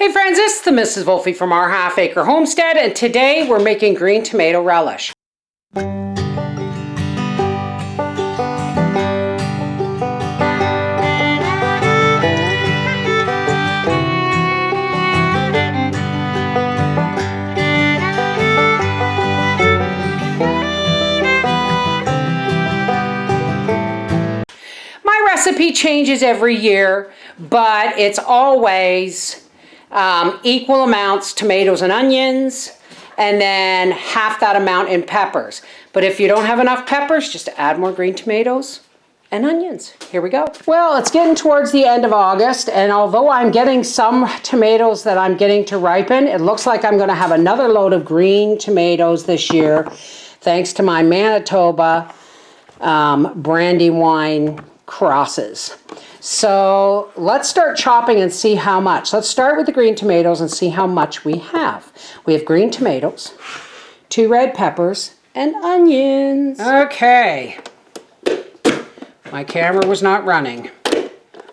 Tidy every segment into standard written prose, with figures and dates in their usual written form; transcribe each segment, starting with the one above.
Hey friends, it's the Mrs. Wolfie from our Half Acre Homestead, and today we're making green tomato relish. My recipe changes every year, but it's always equal amounts tomatoes and onions, and then half that amount in peppers. But if you don't have enough peppers, just add more green tomatoes and onions. Here we go. Well, it's getting towards the end of August, and although I'm getting some tomatoes that I'm getting to ripen, it looks like I'm going to have another load of green tomatoes this year, thanks to my Manitoba Brandywine crosses. So let's start chopping and see how much. Let's start with the green tomatoes and see how much we have. We have green tomatoes, 2 red peppers, and onions. Okay. My camera was not running.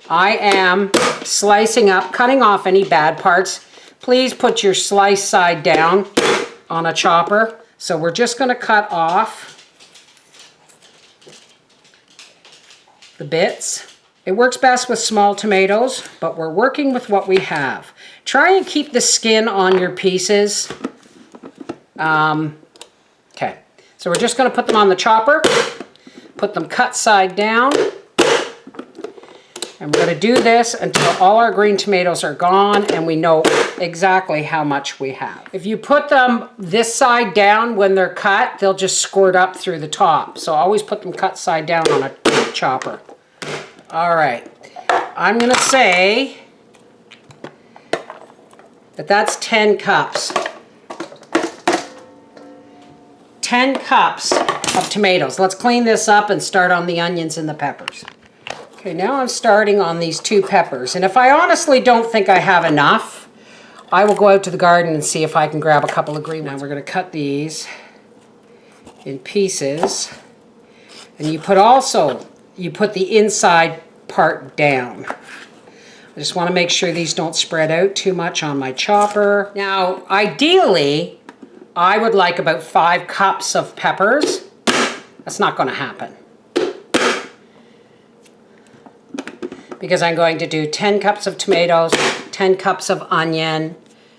I am slicing up, cutting off any bad parts. Please put your slice side down on a chopper. So we're just going to cut off the bits. It works best with small tomatoes, but we're working with what we have. Try and keep the skin on your pieces. Okay, so we're just going to put them on the chopper, put them cut side down, and we're going to do this until all our green tomatoes are gone and we know exactly how much we have. If you put them this side down when they're cut, they'll just squirt up through the top. So always put them cut side down on a chopper. All right, I'm going to say that that's 10 cups. 10 cups of tomatoes. Let's clean this up and start on the onions and the peppers. Okay, now I'm starting on these 2 peppers. And if I honestly don't think I have enough, I will go out to the garden and see if I can grab a couple of green ones. Now we're going to cut these in pieces. And you put the inside part down. I just want to make sure these don't spread out too much on my chopper. Now, ideally, I would like about 5 cups of peppers. That's not going to happen, because I'm going to do 10 cups of tomatoes, 10 cups of onion.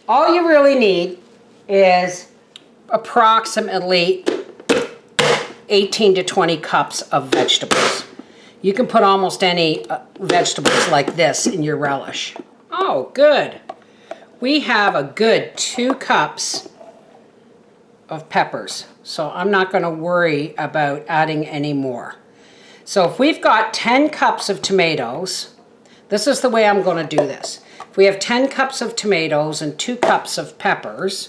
All you really need is approximately 18 to 20 cups of vegetables. You can put almost any vegetables like this in your relish. Oh, good. We have a good 2 cups of peppers, so I'm not going to worry about adding any more. So if we've got 10 cups of tomatoes, this is the way I'm going to do this. If we have 10 cups of tomatoes and 2 cups of peppers,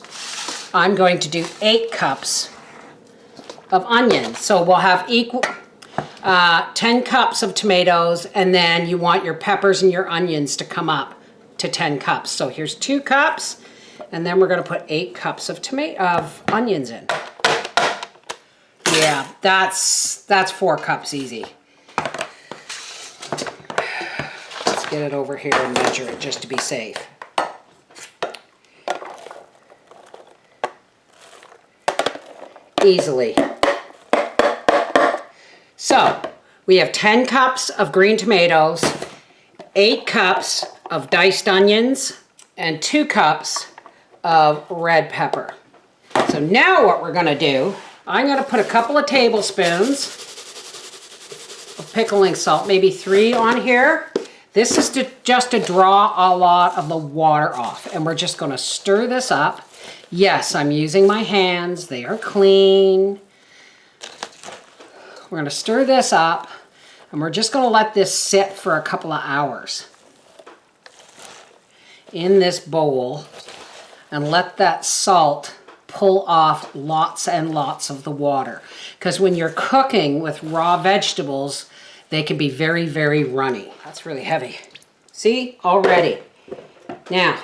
I'm going to do 8 cups of onions. So we'll have equal 10 cups of tomatoes, and then you want your peppers and your onions to come up to 10 cups. So here's 2 cups, and then we're going to put 8 cups of onions in. Yeah, that's 4 cups easy. Let's get it over here and measure it just to be safe. Easily. So, we have 10 cups of green tomatoes, 8 cups of diced onions, and 2 cups of red pepper. So now what we're going to do, I'm going to put a couple of tablespoons of pickling salt, maybe 3 on here. This is just to draw a lot of the water off, and we're just going to stir this up. Yes, I'm using my hands. They are clean. We're going to stir this up, and we're just going to let this sit for a couple of hours in this bowl and let that salt pull off lots and lots of the water. Because when you're cooking with raw vegetables, they can be very, very runny. That's really heavy. See? Already. Now,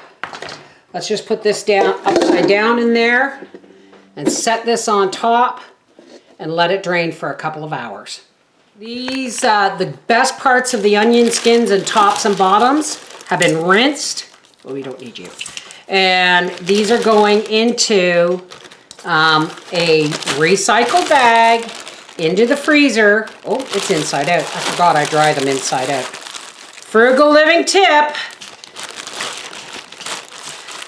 let's just put this down upside down in there and set this on top and let it drain for a couple of hours. These, the best parts of the onion skins and tops and bottoms have been rinsed Well, we don't need you. And these are going into a recycled bag into the freezer. Oh, it's inside out. I forgot I dry them inside out. Frugal living tip.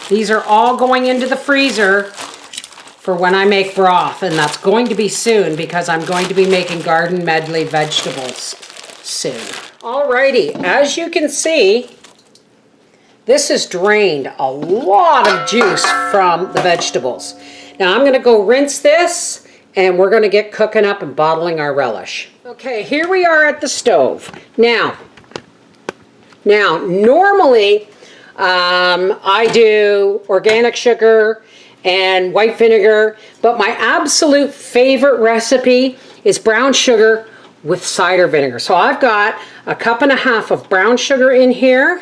These are all going into the freezer for when I make broth, and that's going to be soon because I'm going to be making garden medley vegetables soon. Alrighty, as you can see, this has drained a lot of juice from the vegetables. Now I'm gonna go rinse this and we're gonna get cooking up and bottling our relish. Okay, here we are at the stove. Now normally I do organic sugar and white vinegar, but my absolute favorite recipe is brown sugar with cider vinegar. So I've got 1.5 cups of brown sugar in here,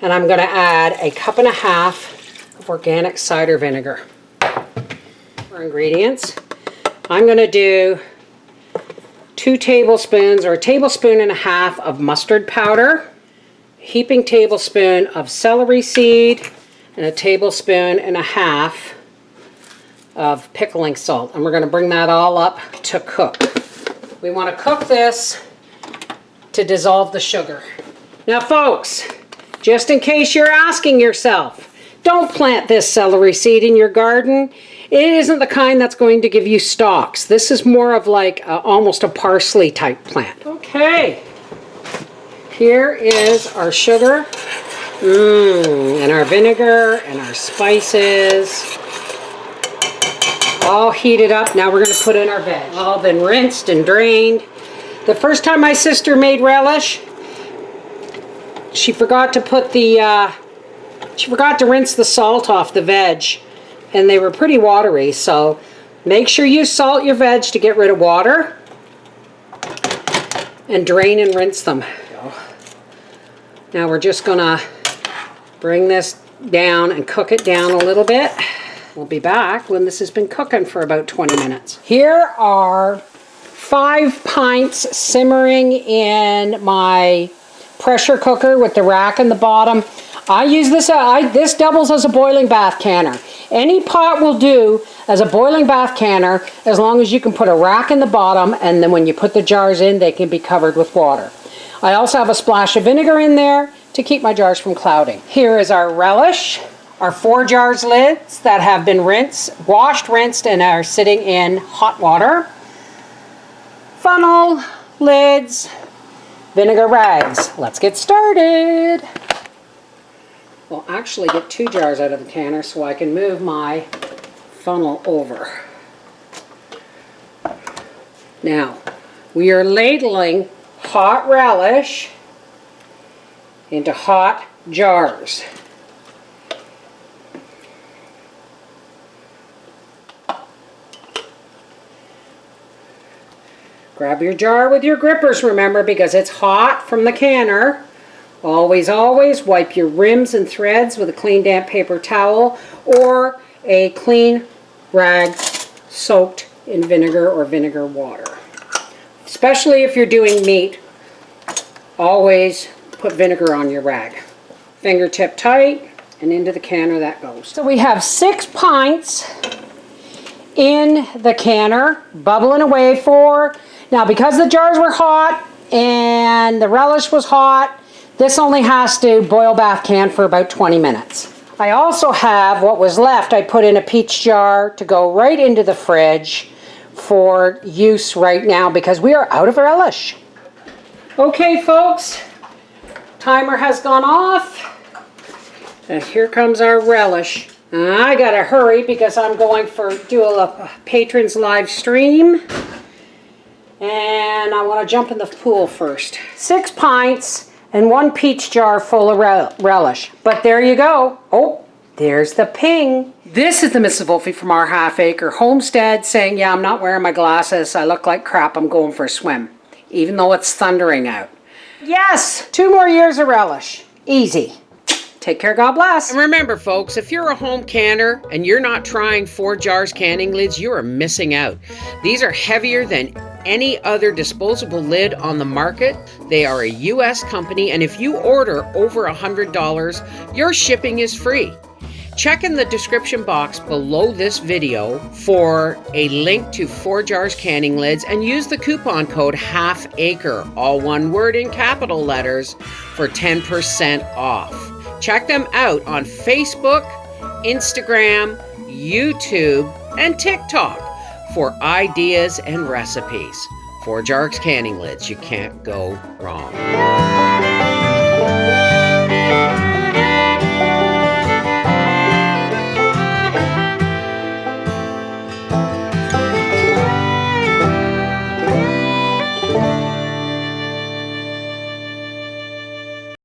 and I'm gonna add 1.5 cups of organic cider vinegar. For ingredients, I'm gonna do 2 tablespoons or 1.5 tablespoons of mustard powder, a heaping tablespoon of celery seed, and 1.5 tablespoons of pickling salt. And we're gonna bring that all up to cook. We wanna cook this to dissolve the sugar. Now folks, just in case you're asking yourself, don't plant this celery seed in your garden. It isn't the kind that's going to give you stalks. This is more of like almost a parsley type plant. Okay, here is our sugar, and our vinegar and our spices. All heated up. Now we're going to put in our veg. All been rinsed and drained. The first time my sister made relish, she forgot to put the, she forgot to rinse the salt off the veg, and they were pretty watery, so make sure you salt your veg to get rid of water, and drain and rinse them. Now we're just gonna bring this down and cook it down a little bit. We'll be back when this has been cooking for about 20 minutes. Here are 5 pints simmering in my pressure cooker with the rack in the bottom. I use this, this doubles as a boiling bath canner. Any pot will do as a boiling bath canner as long as you can put a rack in the bottom, and then when you put the jars in, they can be covered with water. I also have a splash of vinegar in there to keep my jars from clouding. Here is our relish, our 4 jars lids that have been washed, rinsed, and are sitting in hot water. Funnel, lids, vinegar rags. Let's get started. We'll actually get 2 jars out of the canner so I can move my funnel over. Now, we are ladling hot relish into hot jars. Grab your jar with your grippers, remember, because it's hot from the canner. Always, always wipe your rims and threads with a clean damp paper towel or a clean rag soaked in vinegar or vinegar water. Especially if you're doing meat, always put vinegar on your rag. Fingertip tight, and into the canner that goes. So we have 6 pints in the canner, bubbling away for. Now because the jars were hot and the relish was hot, this only has to boil bath can for about 20 minutes. I also have what was left, I put in a peach jar to go right into the fridge for use right now because we are out of relish. Okay folks, timer has gone off, and here comes our relish. I gotta hurry because I'm going for do a patrons live stream, and I want to jump in the pool first. 6 pints and 1 peach jar full of relish. But there you go. Oh, there's the ping. This is the Mrs. Wolfie from our half-acre homestead saying, yeah, I'm not wearing my glasses. I look like crap. I'm going for a swim, even though it's thundering out. Yes, 2 more years of relish. Easy. Take care, God bless. And remember, folks, if you're a home canner and you're not trying 4 jars canning lids, you are missing out. These are heavier than any other disposable lid on the market. They are a US company, and if you order over $100, your shipping is free. Check in the description box below this video for a link to 4 Jars canning lids and use the coupon code HALFACRE, all one word in capital letters, for 10% off. Check them out on Facebook, Instagram, YouTube, and TikTok for ideas and recipes. 4 Jars canning lids, you can't go wrong.